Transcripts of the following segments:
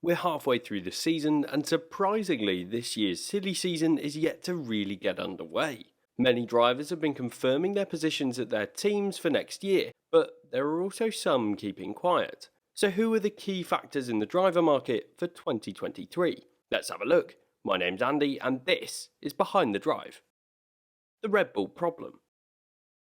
We're halfway through the season, and surprisingly, this year's silly season is yet to really get underway. Many drivers have been confirming their positions at their teams for next year, but there are also some keeping quiet. So, who are the key factors in the driver market for 2023? Let's have a look. My name's Andy, and this is Behind the Drive. The Red Bull problem.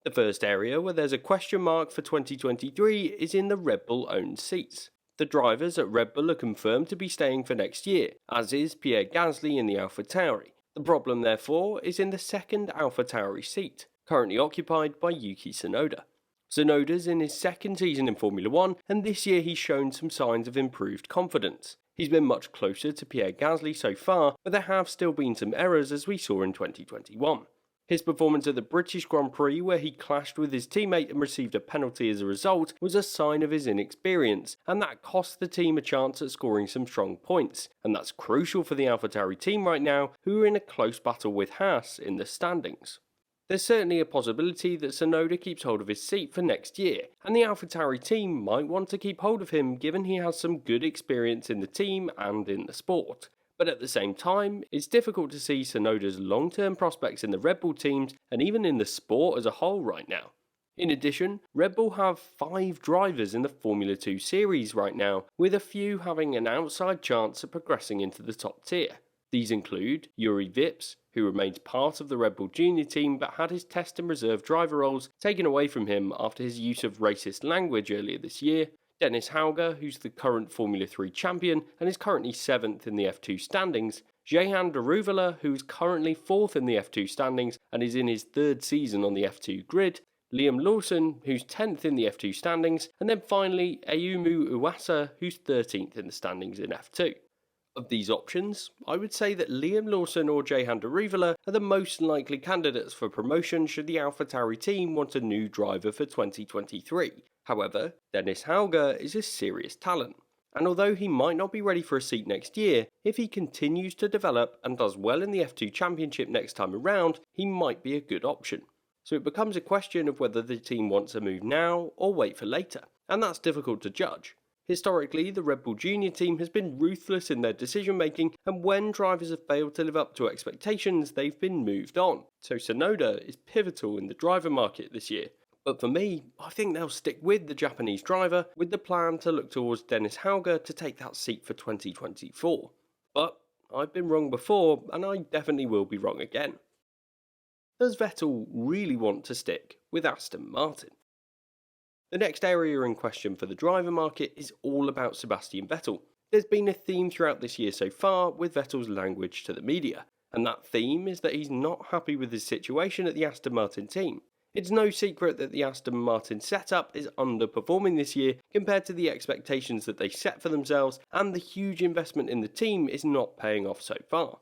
The first area where there's a question mark for 2023 is in the Red Bull owned seats. The drivers at Red Bull are confirmed to be staying for next year, as is Pierre Gasly in the AlphaTauri. The problem, therefore, is in the second AlphaTauri seat, currently occupied by Yuki Tsunoda. Tsunoda's in his second season in Formula 1, and this year he's shown some signs of improved confidence. He's been much closer to Pierre Gasly so far, but there have still been some errors as we saw in 2021. His performance at the British Grand Prix, where he clashed with his teammate and received a penalty as a result, was a sign of his inexperience, and that cost the team a chance at scoring some strong points. And that's crucial for the AlphaTauri team right now, who are in a close battle with Haas in the standings. There's certainly a possibility that Tsunoda keeps hold of his seat for next year, and the AlphaTauri team might want to keep hold of him given he has some good experience in the team and in the sport. But at the same time, it's difficult to see Tsunoda's long-term prospects in the Red Bull teams and even in the sport as a whole right now. In addition, Red Bull have 5 drivers in the Formula 2 series right now, with a few having an outside chance of progressing into the top tier. These include Juri Vips, who remains part of the Red Bull Junior team but had his test and reserve driver roles taken away from him after his use of racist language earlier this year. Dennis Hauger, who's the current Formula 3 champion and is currently 7th in the F2 standings, Jehan Daruvala, who's currently 4th in the F2 standings and is in his 3rd season on the F2 grid, Liam Lawson, who's 10th in the F2 standings, and then finally Ayumu Uwasa, who's 13th in the standings in F2. Of these options, I would say that Liam Lawson or Jehan Daruvala are the most likely candidates for promotion should the AlphaTauri team want a new driver for 2023. However, Dennis Hauger is a serious talent, and although he might not be ready for a seat next year, if he continues to develop and does well in the F2 Championship next time around, he might be a good option. So it becomes a question of whether the team wants a move now or wait for later, and that's difficult to judge. Historically, the Red Bull Junior team has been ruthless in their decision making, and when drivers have failed to live up to expectations, they've been moved on. So Tsunoda is pivotal in the driver market this year. But for me, I think they'll stick with the Japanese driver, with the plan to look towards Dennis Hauger to take that seat for 2024. But I've been wrong before, and I definitely will be wrong again. Does Vettel really want to stick with Aston Martin? The next area in question for the driver market is all about Sebastian Vettel. There's been a theme throughout this year so far with Vettel's language to the media, and that theme is that he's not happy with his situation at the Aston Martin team. It's no secret that the Aston Martin setup is underperforming this year compared to the expectations that they set for themselves, and the huge investment in the team is not paying off so far.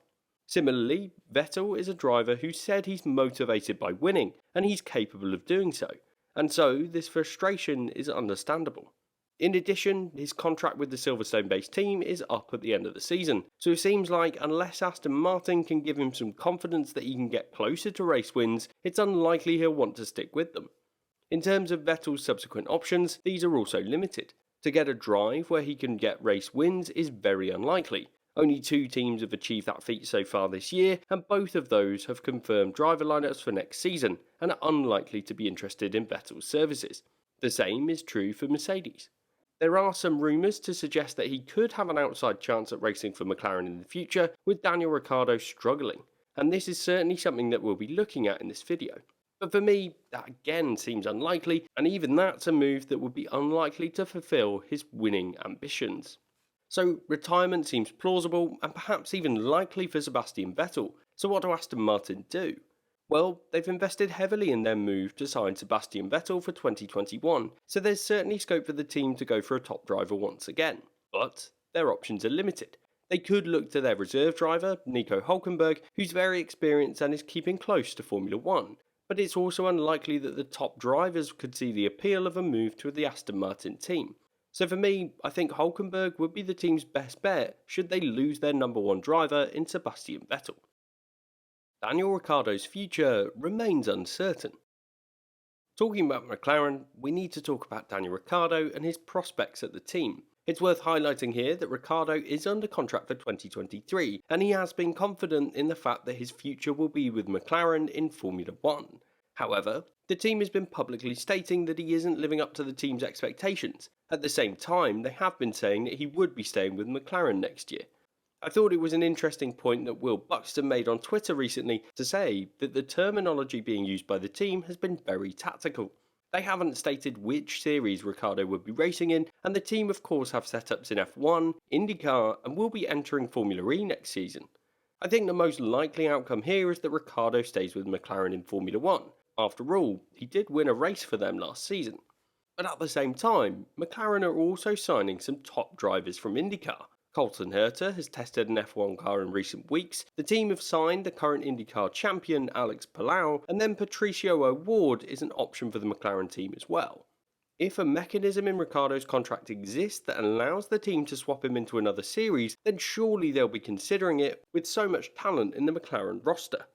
Similarly, Vettel is a driver who said he's motivated by winning, and he's capable of doing so, and so this frustration is understandable. In addition, his contract with the Silverstone-based team is up at the end of the season, so it seems like unless Aston Martin can give him some confidence that he can get closer to race wins, it's unlikely he'll want to stick with them. In terms of Vettel's subsequent options, these are also limited. To get a drive where he can get race wins is very unlikely. Only 2 teams have achieved that feat so far this year, and both of those have confirmed driver lineups for next season and are unlikely to be interested in Vettel's services. The same is true for Mercedes. There are some rumours to suggest that he could have an outside chance at racing for McLaren in the future, with Daniel Ricciardo struggling, and this is certainly something that we'll be looking at in this video. But for me, that again seems unlikely, and even that's a move that would be unlikely to fulfil his winning ambitions. So retirement seems plausible, and perhaps even likely for Sebastian Vettel. So what do Aston Martin do? Well, they've invested heavily in their move to sign Sebastian Vettel for 2021, so there's certainly scope for the team to go for a top driver once again. But their options are limited. They could look to their reserve driver, Nico Hülkenberg, who's very experienced and is keeping close to Formula 1, but it's also unlikely that the top drivers could see the appeal of a move to the Aston Martin team. So for me, I think Hülkenberg would be the team's best bet should they lose their number 1 driver in Sebastian Vettel. Daniel Ricciardo's future remains uncertain. Talking about McLaren, we need to talk about Daniel Ricciardo and his prospects at the team. It's worth highlighting here that Ricciardo is under contract for 2023, and he has been confident in the fact that his future will be with McLaren in Formula 1. However, the team has been publicly stating that he isn't living up to the team's expectations. At the same time, they have been saying that he would be staying with McLaren next year. I thought it was an interesting point that Will Buxton made on Twitter recently to say that the terminology being used by the team has been very tactical. They haven't stated which series Ricciardo would be racing in, and the team of course have setups in F1, IndyCar, and will be entering Formula E next season. I think the most likely outcome here is that Ricciardo stays with McLaren in Formula 1. After all, he did win a race for them last season. But at the same time, McLaren are also signing some top drivers from IndyCar. Colton Herta has tested an F1 car in recent weeks, the team have signed the current IndyCar champion Alex Palou, and then Patricio O'Ward is an option for the McLaren team as well. If a mechanism in Ricciardo's contract exists that allows the team to swap him into another series, then surely they'll be considering it with so much talent in the McLaren roster.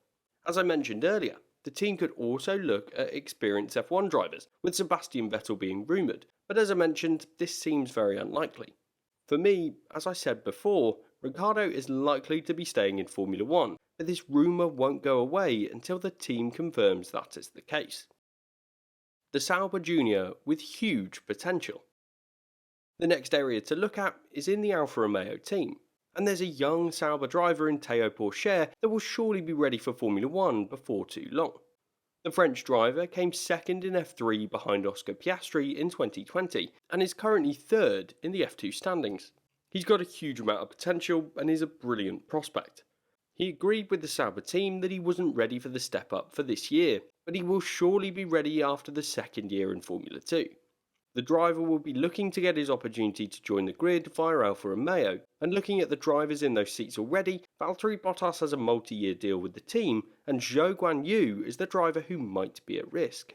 As I mentioned earlier, the team could also look at experienced F1 drivers, with Sebastian Vettel being rumoured, but as I mentioned, this seems very unlikely. For me, as I said before, Ricciardo is likely to be staying in Formula 1, but this rumour won't go away until the team confirms that is the case. The Sauber Junior with huge potential. The next area to look at is in the Alfa Romeo team, and there's a young Sauber driver in Teo Porsche that will surely be ready for Formula 1 before too long. The French driver came second in F3 behind Oscar Piastri in 2020 and is currently third in the F2 standings. He's got a huge amount of potential and is a brilliant prospect. He agreed with the Sauber team that he wasn't ready for the step up for this year, but he will surely be ready after the second year in Formula 2. The driver will be looking to get his opportunity to join the grid via Alfa Romeo, and looking at the drivers in those seats already, Valtteri Bottas has a multi-year deal with the team, and Zhou Guanyu is the driver who might be at risk.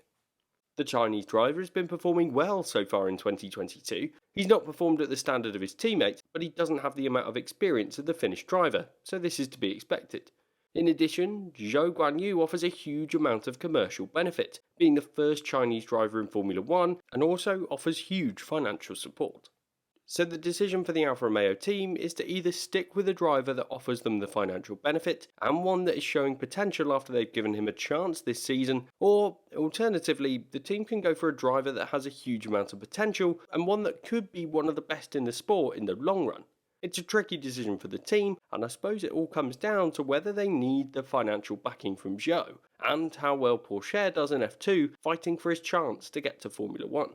The Chinese driver has been performing well so far in 2022. He's not performed at the standard of his teammates, but he doesn't have the amount of experience of the Finnish driver, so this is to be expected. In addition, Zhou Guanyu offers a huge amount of commercial benefit, being the first Chinese driver in Formula 1, and also offers huge financial support. So the decision for the Alfa Romeo team is to either stick with a driver that offers them the financial benefit, and one that is showing potential after they've given him a chance this season, or alternatively, the team can go for a driver that has a huge amount of potential, and one that could be one of the best in the sport in the long run. It's a tricky decision for the team, and I suppose it all comes down to whether they need the financial backing from Zhou, and how well Porsche does in F2 fighting for his chance to get to Formula 1.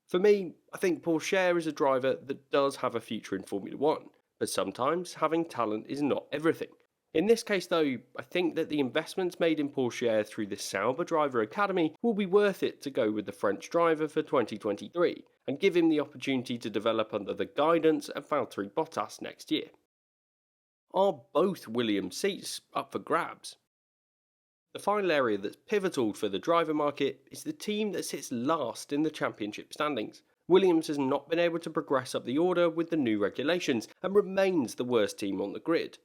For me, I think Porsche is a driver that does have a future in Formula 1, but sometimes having talent is not everything. In this case though, I think that the investments made in Porsche through the Sauber Driver Academy will be worth it to go with the French driver for 2023, and give him the opportunity to develop under the guidance of Valtteri Bottas next year. Are both Williams seats up for grabs? The final area that's pivotal for the driver market is the team that sits last in the championship standings. Williams has not been able to progress up the order with the new regulations and remains the worst team on the grid.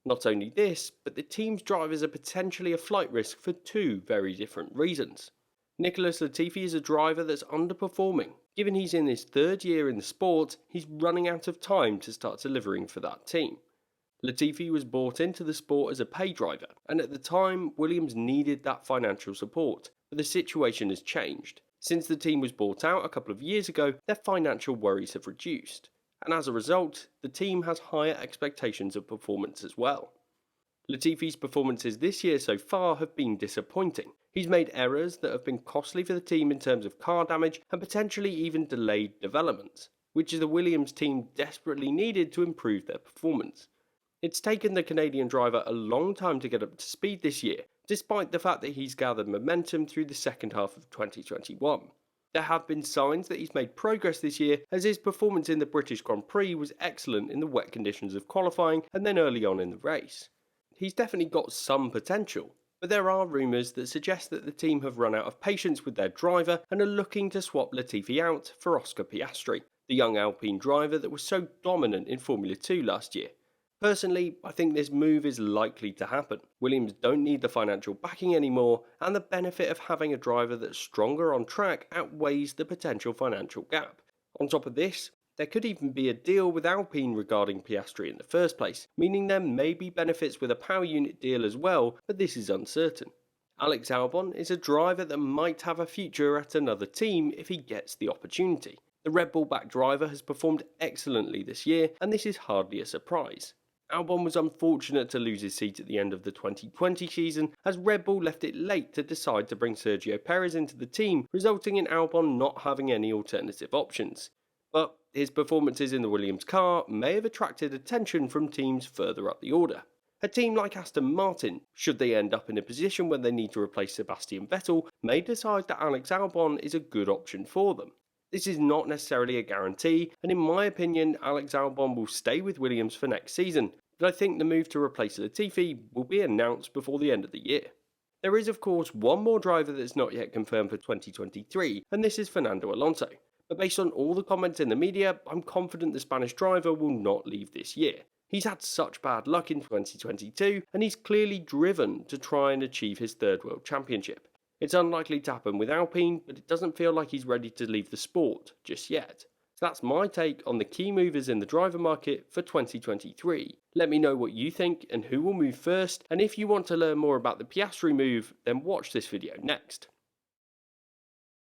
Not only this, but the team's drivers are potentially a flight risk for two very different reasons. Nicholas Latifi is a driver that's underperforming. Given he's in his third year in the sport, he's running out of time to start delivering for that team. Latifi was brought into the sport as a pay driver, and at the time, Williams needed that financial support, but the situation has changed. Since the team was bought out a couple of years ago, their financial worries have reduced, and as a result, the team has higher expectations of performance as well. Latifi's performances this year so far have been disappointing. He's made errors that have been costly for the team in terms of car damage and potentially even delayed developments, which the Williams team desperately needed to improve their performance. It's taken the Canadian driver a long time to get up to speed this year, despite the fact that he's gathered momentum through the second half of 2021. There have been signs that he's made progress this year, as his performance in the British Grand Prix was excellent in the wet conditions of qualifying and then early on in the race. He's definitely got some potential, but there are rumours that suggest that the team have run out of patience with their driver and are looking to swap Latifi out for Oscar Piastri, the young Alpine driver that was so dominant in Formula 2 last year. Personally, I think this move is likely to happen. Williams don't need the financial backing anymore, and the benefit of having a driver that's stronger on track outweighs the potential financial gap. On top of this, There could even be a deal with Alpine regarding Piastri in the first place, meaning there may be benefits with a power unit deal as well, but this is uncertain. Alex Albon is a driver that might have a future at another team if he gets the opportunity. The Red Bull-backed driver has performed excellently this year, and this is hardly a surprise. Albon was unfortunate to lose his seat at the end of the 2020 season, as Red Bull left it late to decide to bring Sergio Perez into the team, resulting in Albon not having any alternative options. But his performances in the Williams car may have attracted attention from teams further up the order. A team like Aston Martin, should they end up in a position where they need to replace Sebastian Vettel, may decide that Alex Albon is a good option for them. This is not necessarily a guarantee, and in my opinion, Alex Albon will stay with Williams for next season, but I think the move to replace Latifi will be announced before the end of the year. There is of course one more driver that's not yet confirmed for 2023, and this is Fernando Alonso. But based on all the comments in the media, I'm confident the Spanish driver will not leave this year. He's had such bad luck in 2022, and he's clearly driven to try and achieve his third world championship. It's unlikely to happen with Alpine, but it doesn't feel like he's ready to leave the sport just yet. So that's my take on the key movers in the driver market for 2023. Let me know what you think and who will move first, and if you want to learn more about the Piastri move, then watch this video next.